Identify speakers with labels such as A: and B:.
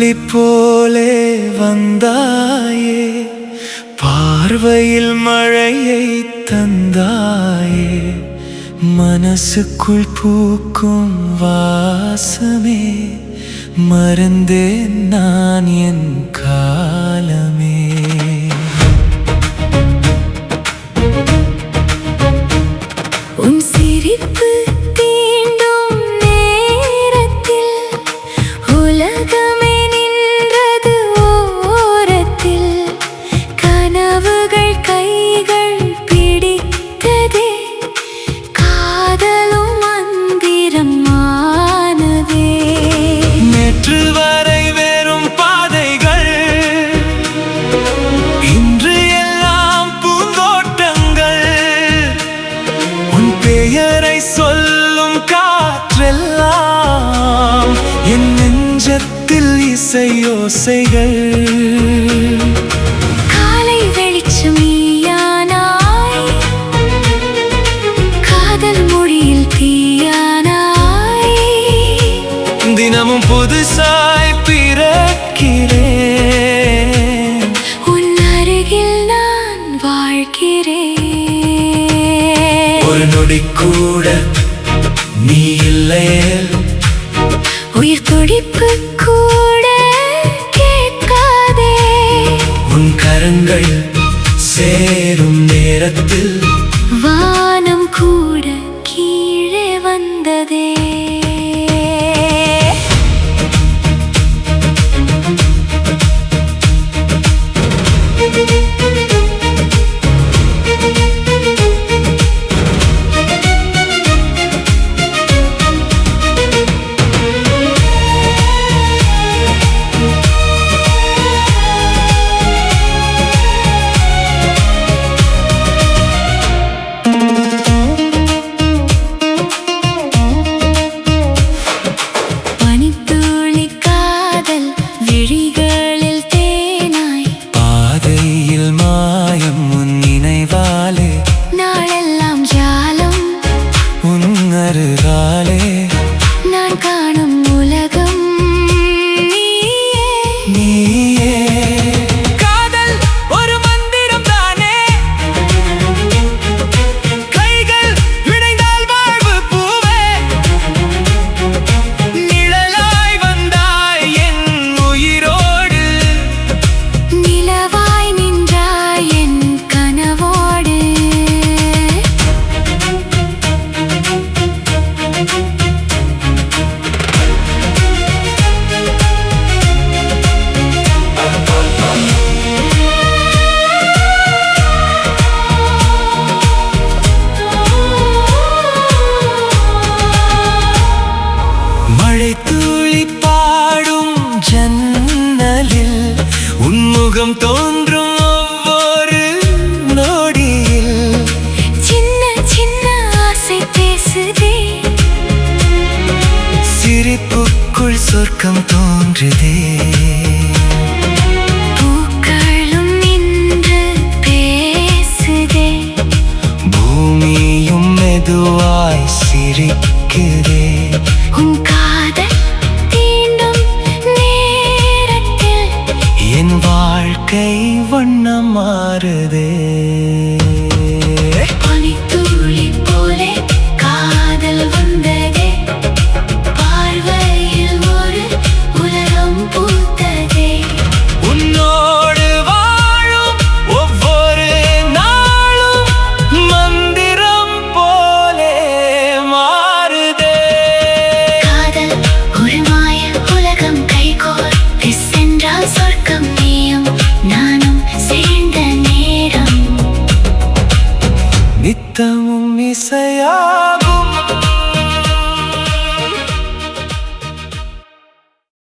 A: துளி போலே வந்தாயே, பார்வையில் மழையை தந்தாயே, மனசுக்குள் பூக்கும் வாசமே, மறந்தேன் நான் என் காலமே.
B: உன் சிரிப்பு தீண்டும் நேரத்தில் உலகமே நின்றது ஓரத்தில். கனவுகள் கைகள் பிடித்ததே, காதலும் மந்திரம் ஆனதே.
A: நேற்று வரை வெறும் பாதைகள், இன்று எல்லாம் பூந்தோட்டங்கள். உன் பெயரை சொல்லும் காற்றெல்லாம் என் நெஞ்சத்தில் இசையோசைகள்.
B: காலை வெளிச்சம் நீயானாய், காதல் மொழியில் தீயானாய்.
A: தினமும் புதுசாய் பிறக்கிறேன்,
B: உன் அருகில் நான் வாழ்கிறேன்.
A: ஒரு நொடி கூட நீ இல்லையே,
B: உயிர் துடிப்பு கூட கேட்காதே.
A: உன் கரங்கள் சேரும் நேரத்தில்
B: வானம் கூட கீழே வந்ததே. பனித்துளி காதல் விழிகளில் தேனாய்,
A: பாதையில் மாயம் உன் நினைவாலே,
B: நாளெல்லாம் ஜாலம்
A: உன் அருகாலே.
B: நான் காணும் உலகம் நீயே.
A: நீயே காதல் ஒரு மந்திரம் தானே, கைகள் இணைந்தால் வாழ்வு பூவே. நிழலாய் வந்தாய் என் உயிரோடு,
B: நிலவாய் நின்றாய் என் கனவோடு.
A: மழை துளி பாடும் ஜன்னலில் உன் முகம் தோன்றும் ஒவ்வொரு நொடியில்.
B: சின்ன சின்ன ஆசை பேசுதே,
A: சிரிப்புக்குள் சொர்க்கம் தோன்றுதே.
B: பூக்களும் நின்று பேசுதே.
A: பூமியும் மெதுவாய் சிரிக்குதே.
B: உன் காதல் தீண்டும் நேரத்தில்
A: என் வாழ்க்கை வண்ணம் மாறுதே.
B: பனித்துளி போலே காதல் வந்ததே, பார்வையில் ஒரு உலகம் பூத்ததே.
A: உன்னோடு வாழும் ஒவ்வொரு நாளும் மந்திரம் போலே மாறுதே.
B: காதல் ஒரு மாய உலகம், கைகோர்த்து சென்றால் சொர்க்கம். நீயும் நானும் சேர்ந்த நேரம்
A: நித்தமும் இசையா